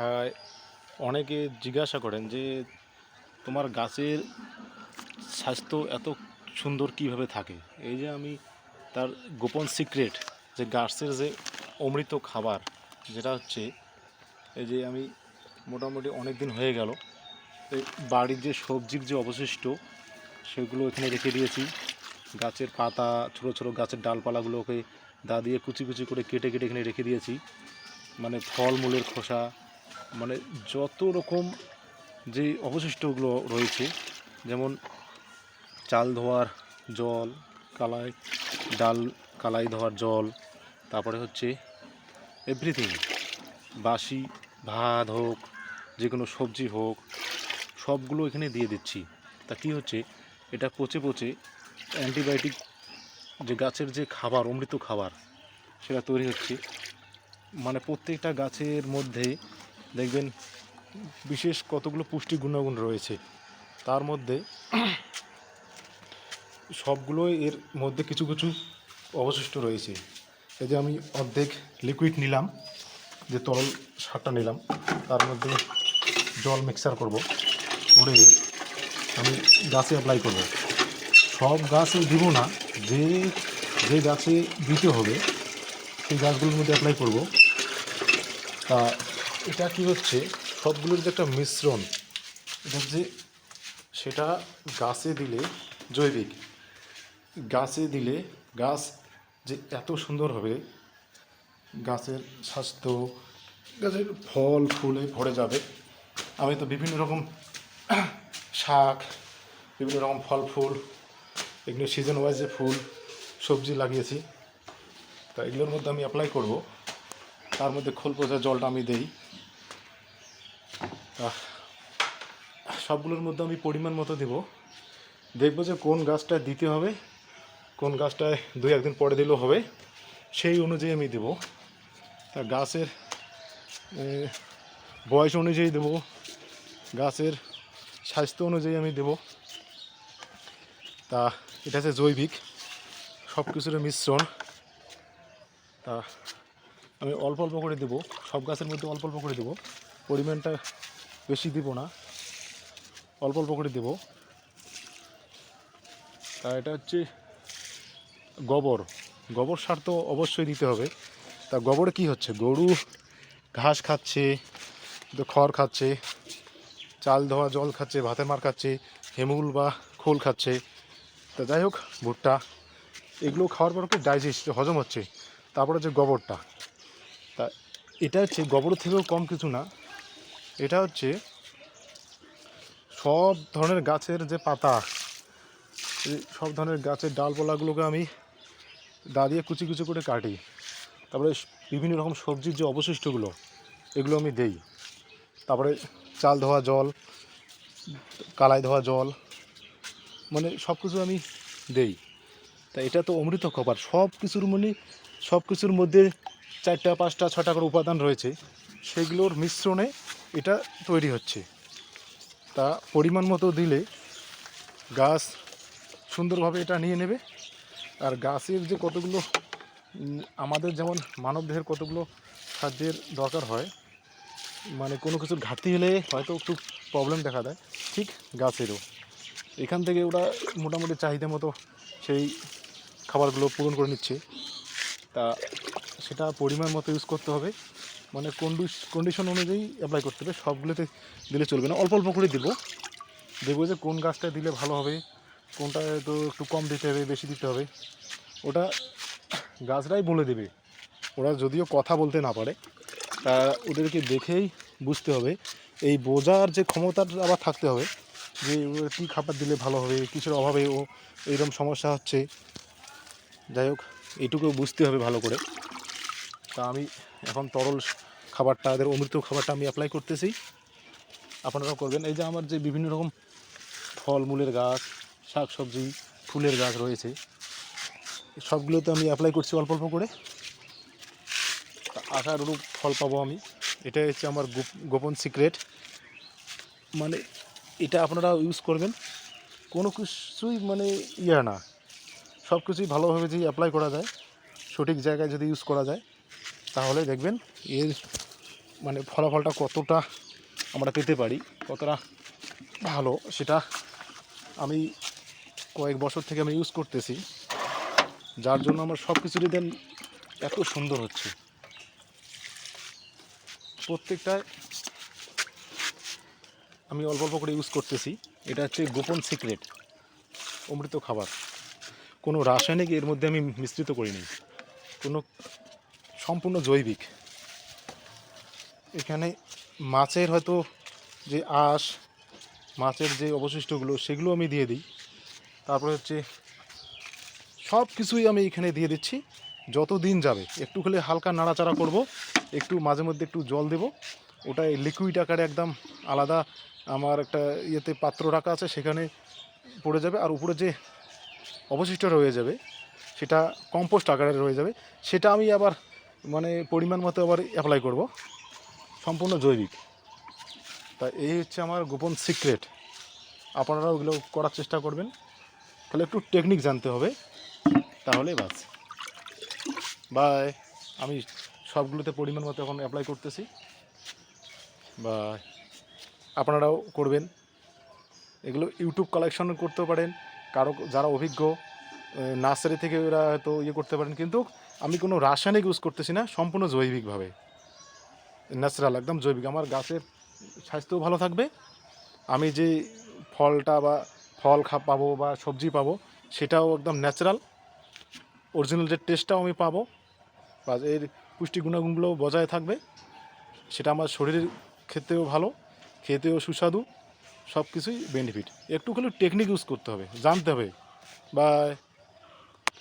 হ্যাঁ, অনেকে জিজ্ঞাসা করেন যে তোমার গাছের স্বাস্থ্য এত সুন্দর কিভাবে থাকে। এই যে আমি তার গোপন সিক্রেট, যে গাছের যে অমৃত খাবার, যেটা হচ্ছে এই যে আমি মোটামুটি অনেক দিন হয়ে গেল এই বাড়ির যে সবজির যে অবশিষ্ট সেগুলো এখানে রেখে দিয়েছি। গাছের পাতা, ছোটো ছোটো গাছের ডালপালাগুলোকে দা দিয়ে কুচি কুচি করে কেটে কেটে এখানে রেখে দিয়েছি। মানে ফলমূলের খোসা, মানে যত রকম যে অবশিষ্টগুলো রয়েছে, যেমন চাল ধোয়ার জল, কালাই ডাল কালাই ধোয়ার জল, তারপরে হচ্ছে এভরিথিং, বাসি ভাত হোক, যে কোনো সবজি হোক, সবগুলো এখানে দিয়ে দিচ্ছি। তা কী হচ্ছে, এটা পচে পচে অ্যান্টিবায়োটিক, যে গাছের যে খাবার, অমৃত খাবার, সেটা তৈরি হচ্ছে। মানে প্রত্যেকটা গাছের মধ্যে দেখবেন বিশেষ কতগুলো পুষ্টি গুণাগুণ রয়েছে, তার মধ্যে সবগুলোই এর মধ্যে কিছু কিছু অবশিষ্ট রয়েছে। এই যে আমি অর্ধেক লিকুইড নিলাম, যে তরল সারটা নিলাম, তার মধ্যে জল মিক্সার করব, করে আমি গাছে অ্যাপ্লাই করব। সব গাছে দিব না, যে যে গাছে দিতে হবে সেই গাছগুলোর মধ্যে অ্যাপ্লাই করব। তা এটা কি হচ্ছে, সবগুলোর যে একটা মিশ্রণ, এটা যে সেটা গাছে দিলে জৈবিক, গাছে দিলে গাছ যে এত সুন্দর হবে, গাছের স্বাস্থ্য, গাছের ফল ফুলে ভরে যাবে। আমি তো বিভিন্ন রকম শাক, বিভিন্ন রকম ফল ফুল, এগুলো সিজন ওয়াইজ যে ফুল সবজি লাগিয়েছি, তা এগুলোর মধ্যে আমি অ্যাপ্লাই করব। তার মধ্যে খোল পচা জলটা আমি দেই। সবগুলোর মধ্যে আমি পরিমাণ মতো দেব। দেখবো যে কোন গাছটায় দিতে হবে, কোন গাছটায় 2-1 দিন পরে দিলেও হবে, সেই অনুযায়ী আমি দেব। তা গাছের বয়স অনুযায়ী দেব, গাছের স্বাস্থ্য অনুযায়ী আমি দেব। তা এটা হচ্ছে জৈবিক সব কিছুর মিশ্রণ। তা আমি অল্প অল্প করে দেবো, সব গাছের মধ্যে অল্প অল্প করে দেবো, পরিমাণটা বেশি দিব না, অল্প অল্প করে দেবো। তা এটা হচ্ছে গোবর, গোবর সার তো অবশ্যই দিতে হবে। তা গোবরে কি হচ্ছে, গরু ঘাস খাচ্ছে, তো খড় খাচ্ছে, চাল ধোয়া জল খাচ্ছে, ভাতের মার খাচ্ছে, হেমুল বা খোল খাচ্ছে। তা যাই হোক, ভুট্টা, এগুলো খাওয়ার পর ডাইজেস্ট হজম হচ্ছে। তারপরে যে গোবরটা, তা এটা হচ্ছে গোবর থেকেও কম কিছু না। এটা হচ্ছে সব ধরনের গাছের যে পাতা, সব ধরনের গাছের ডালপালাগুলোকে আমি দা দিয়ে কুচি কুচি করে কাটি, তারপরে বিভিন্ন রকম সবজির যে অবশিষ্টগুলো, এগুলো আমি দেই। তারপরে চাল ধোয়া জল, কালাই ধোয়া জল, মানে সব কিছু আমি দেই। তা এটা তো অমৃত খাবার, সব কিছুর মানে সব কিছুর মধ্যে 4টা 5টা 6টা করে উপাদান রয়েছে, সেগুলোর মিশ্রণে এটা তৈরি হচ্ছে। তা পরিমাণ মতো দিলে গাছ সুন্দরভাবে এটা নিয়ে নেবে। আর গাছের যে কতগুলো আমাদের যেমন মানবদেহের কতগুলো খাদ্যের দরকার হয়, মানে কোনো কিছুর ঘাটতি হলে হয়তো একটু প্রবলেম দেখা দেয়, ঠিক গাছেরও এখান থেকে ওরা মোটামুটি চাহিদা মতো সেই খাবারগুলো পূরণ করে নিচ্ছে। তা সেটা পরিমাণ মতো ইউজ করতে হবে, মানে কন্ডিশন অনুযায়ী অ্যাপ্লাই করতে হবে। সবগুলোতে দিলে চলবে না, অল্প অল্প করে দেবো। দেখবো যে কোন গাছটায় দিলে ভালো হবে, কোনটায় তো একটু কম দিতে হবে, বেশি দিতে হবে, ওটা গাছরাই বলে দেবে। ওরা যদিও কথা বলতে না পারে, তা ওদেরকে দেখেই বুঝতে হবে। এই বোঝার যে ক্ষমতাটা আবার থাকতে হবে, যে কী খাবার দিলে ভালো হবে, কিসের অভাবে ও এইরকম সমস্যা হচ্ছে। যাই হোক, এইটুকু বুঝতে হবে ভালো করে। তা আমি এখন তরল খাবারটা, এদের অমৃত খাবারটা আমি অ্যাপ্লাই করতেছি, আপনারাও করবেন। এই যে আমার যে বিভিন্ন রকম ফলমূলের গাছ, শাক সবজি, ফুলের গাছ রয়েছে, সবগুলোতে আমি অ্যাপ্লাই করছি অল্প অল্প করে। আশানুরূপ ফল পাবো আমি, এটাই হচ্ছে আমার গোপন সিক্রেট। মানে এটা আপনারা ইউজ করবেন, কোনো কিছুই মানে না, সব কিছুই ভালোভাবে যদি অ্যাপ্লাই করা যায়, সঠিক জায়গায় যদি ইউজ করা যায়, তাহলে দেখবেন এর মানে ফলাফলটা কতটা আমরা পেতে পারি, কতটা ভালো, সেটা আমি কয়েক বছর থেকে আমি ইউজ করতেছি, যার জন্য আমার সব কিছুরই দেন এত সুন্দর হচ্ছে। প্রত্যেকটায় আমি অল্প অল্প করে ইউজ করতেছি। এটা হচ্ছে গোপন সিক্রেট অমৃত খাবার। কোনো রাসায়নিক এর মধ্যে আমি মিশ্রিত করিনি, কোনো, সম্পূর্ণ জৈবিক। এখানে মাছের হয়তো যে আঁশ, মাছের যে অবশিষ্টগুলো সেগুলো আমি দিয়ে দিই। তারপরে হচ্ছে সব কিছুই আমি এখানে দিয়ে দিচ্ছি। যত দিন যাবে একটু খালি হালকা নাড়াচাড়া করব, একটু মাঝে মধ্যে একটু জল দেব। ওটা লিকুইড আকারে একদম আলাদা আমার একটা ইয়েতে পাত্র রাখা আছে, সেখানে পড়ে যাবে। আর উপরে যে অবশিষ্ট রয়ে যাবে সেটা কম্পোস্ট আকারে রয়ে যাবে, সেটা আমি আবার মানে পরিমাণ মতো আবার অ্যাপ্লাই করব, সম্পূর্ণ জৈবিক। তা এই হচ্ছে আমার গোপন সিক্রেট। আপনারা ওগুলো করার চেষ্টা করবেন, তাহলে একটু টেকনিক জানতে হবে, তাহলে বাস। বাই। আমি সবগুলোতে পরিমাণ মতো এখন অ্যাপ্লাই করতেছি। বা আপনারাও করবেন। এগুলো ইউটিউব কালেকশন করতে পারেন, কারো যারা অভিজ্ঞ নার্সারি থেকে ওরা হয়তো ইয়ে করতে পারেন। কিন্তু আমি কোনো রাসায়নিক ইউজ করতেছি না, সম্পূর্ণ জৈবিকভাবে, ন্যাচারাল, একদম জৈবিক। আমার গাছের স্বাস্থ্যও ভালো থাকবে, আমি যে ফলটা বা ফল পাবো বা সবজি পাবো সেটাও একদম ন্যাচারাল, অরিজিনাল যে টেস্টটাও আমি পাবো, বা এর পুষ্টি গুণাগুণগুলোও বজায় থাকবে। সেটা আমার শরীরের ক্ষেত্রেও ভালো, খেতেও সুস্বাদু, সব কিছুই বেনিফিট। একটু খালি টেকনিক ইউজ করতে হবে, জানতে হবে। বাই।